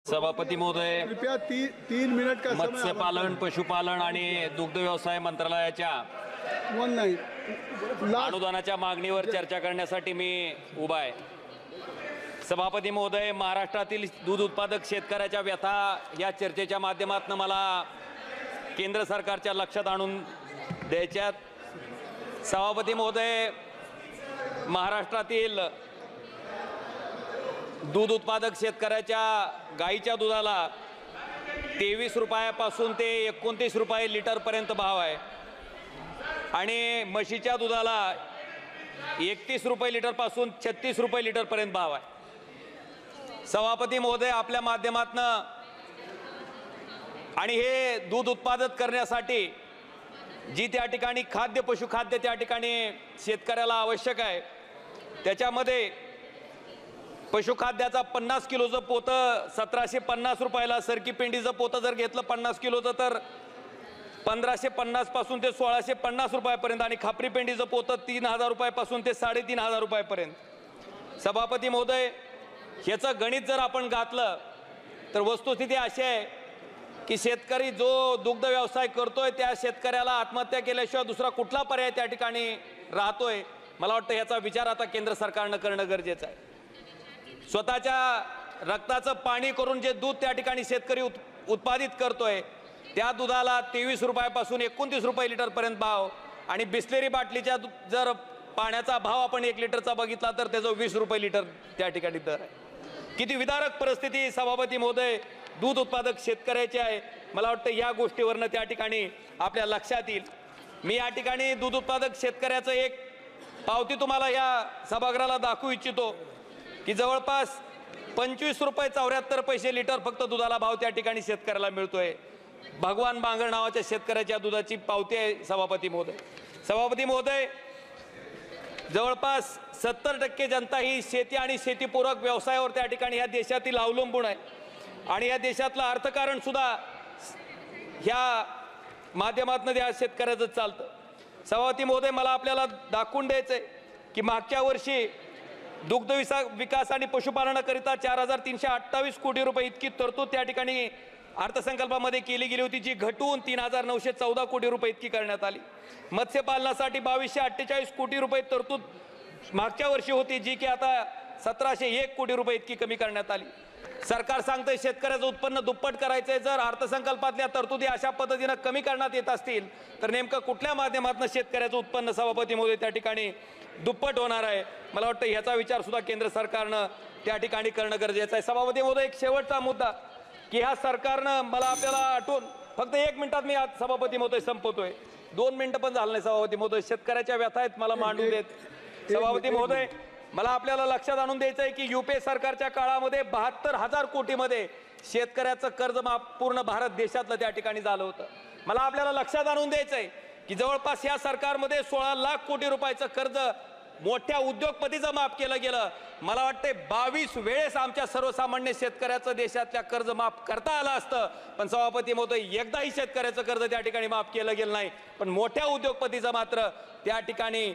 सभापती महोदय, कृपया 3 मिनट का समय मत्स्यपालन, पशुपालन आणि दुग्ध व्यवसाय मंत्रालयाच्या अनुदानाच्या मागणीवर चर्चा करण्यासाठी मी उभा आहे. सभापती महोदय, महाराष्ट्रातील दूध उत्पादक शेतकऱ्याच्या व्यथा या चर्चेच्या माध्यमातून मला केंद्र सरकारच्या लक्षात आणून द्यायच्यात. सभापती महोदय, महाराष्ट्रातील दूध उत्पादक शेतकऱ्याच्या गाईच्या दुधाला 23 रुपयापासून ते 29 रुपये लिटरपर्यंत भाव आहे आणि म्हशीच्या दुधाला 31 रुपये लिटरपासून 36 रुपये लिटरपर्यंत भाव आहे. सभापती महोदय, आपल्या माध्यमातून आणि हे दूध उत्पादन करण्यासाठी जी त्या ठिकाणी खाद्य पशुखाद्य त्या ठिकाणी शेतकऱ्याला आवश्यक आहे, त्याच्यामध्ये पशुखाद्याचा 50 किलोचं पोतं 1750 रुपयाला, सरकी पेंडीचं पोतं जर घेतलं 50 किलोचं तर 1550 पासून ते 1650 रुपयापर्यंत आणि खापरी पेंडीचं पोतं 3000 रुपयापासून ते 3500 रुपयापर्यंत. सभापती महोदय, ह्याचं गणित जर आपण घातलं तर वस्तुस्थिती अशी आहे की शेतकरी जो दुग्ध व्यवसाय करतोय त्या शेतकऱ्याला आत्महत्या केल्याशिवाय दुसरा कुठला पर्याय त्या ठिकाणी राहतोय. मला वाटतं याचा विचार आता केंद्र सरकारनं करणं गरजेचं आहे. स्वतःच्या रक्ताचं पाणी करून जे दूध त्या ठिकाणी शेतकरी उत्पादित करतोय त्या दुधाला 23 रुपयापासून 29 रुपये लिटरपर्यंत भाव आणि बिस्लेरी बाटलीच्या जर पाण्याचा भाव आपण 1 लिटरचा बघितला तर त्याचं 20 रुपये लिटर त्या ठिकाणी दर आहे. किती विदारक परिस्थिती सभापती महोदय दूध उत्पादक शेतकऱ्याची आहे. मला वाटतं या गोष्टीवरनं त्या ठिकाणी आपल्या लक्षात येईल. मी या ठिकाणी दूध उत्पादक शेतकऱ्याचं एक पावती तुम्हाला या सभागृहाला दाखवू इच्छितो की जवळपास 25 रुपये 74 पैसे लिटर फक्त दुधाला भाव त्या ठिकाणी शेतकऱ्याला मिळतोय. भगवान बांगर नावाच्या शेतकऱ्याच्या दुधाची पावती आहे सभापती महोदय. सभापती महोदय, जवळपास 70% जनता ही शेती आणि शेतीपूरक व्यवसायावर त्या ठिकाणी या देशातील अवलंबून आहे आणि या देशातलं अर्थकारण सुद्धा ह्या माध्यमातून या शेतकऱ्याचं चालतं. सभापती महोदय, मला आपल्याला दाखवून द्यायचंय की मागच्या वर्षी दुग्ध विकास आणि पशुपालनाकरिता 4328 कोटी रुपये इतकी तरतूद त्या ठिकाणी अर्थसंकल्पामध्ये केली गेली होती, जी घटून 3914 कोटी रुपये इतकी करण्यात आली. मत्स्यपालनासाठी 2248 कोटी रुपये तरतूद मागच्या वर्षी होती, जी की आता 1701 कोटी रुपये इतकी कमी करण्यात आली. सरकार सांगतंय शेतकऱ्याचं उत्पन्न दुप्पट करायचंय. जर अर्थसंकल्पातल्या तरतुदी अशा पद्धतीनं कमी करण्यात येत असतील तर नेमकं कुठल्या माध्यमातून शेतकऱ्याचं उत्पन्न सभापती महोदय त्या ठिकाणी दुप्पट होणार आहे. मला वाटतं ह्याचा विचार सुद्धा केंद्र सरकारनं त्या ठिकाणी करणं गरजेचं आहे. सभापती महोदय, एक शेवटचा मुद्दा की ह्या सरकारनं मला आपल्याला आठवून फक्त 1 मिनिटात मी आज सभापती महोदय संपवतोय, 2 मिनिटं पण झालं नाही सभापती महोदय. शेतकऱ्याच्या व्यथा आहेत, मला मांडून देत. सभापती महोदय, मला आपल्याला लक्षात आणून द्यायचं आहे की युपीए सरकारच्या काळामध्ये 72,000 कोटीमध्ये शेतकऱ्याचं कर्जमाफ पूर्ण भारत देशातलं त्या ठिकाणी झालं होतं. मला आपल्याला लक्षात आणून द्यायचं आहे की जवळपास या सरकारमध्ये 16 लाख कोटी रुपयाचं कर्ज मोठ्या उद्योगपतीचं माफ केलं गेलं. मला वाटते 22 वेळेस आमच्या सर्वसामान्य शेतकऱ्याचं देशातल्या कर्ज माफ करता आलं असतं, पण सभापती महोदय एकदाही शेतकऱ्याचं कर्ज त्या ठिकाणी माफ केलं गेलं नाही. पण मोठ्या उद्योगपतीचं मात्र त्या ठिकाणी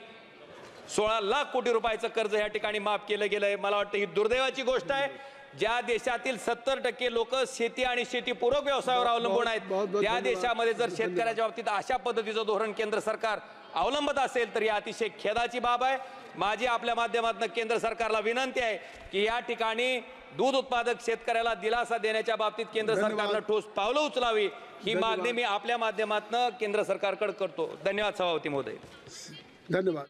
16 लाख कोटी रुपयाचं कर्ज या ठिकाणी माफ केलं गेलंय. मला वाटतं ही दुर्दैवाची गोष्ट आहे. ज्या देशातील 70% लोक शेती आणि शेतीपूरक व्यवसायावर अवलंबून आहेत त्या देशामध्ये जर शेतकऱ्याच्या बाबतीत अशा पद्धतीचं धोरण केंद्र सरकार अवलंबत असेल तर ही अतिशय खेदाची बाब आहे. माझी आपल्या माध्यमातून केंद्र सरकारला विनंती आहे की या ठिकाणी दूध उत्पादक शेतकऱ्याला दिलासा देण्याच्या बाबतीत केंद्र सरकारनं ठोस पावलं उचलावी ही मागणी मी आपल्या माध्यमातून केंद्र सरकारकडे करतो. धन्यवाद सभापती महोदय. धन्यवाद.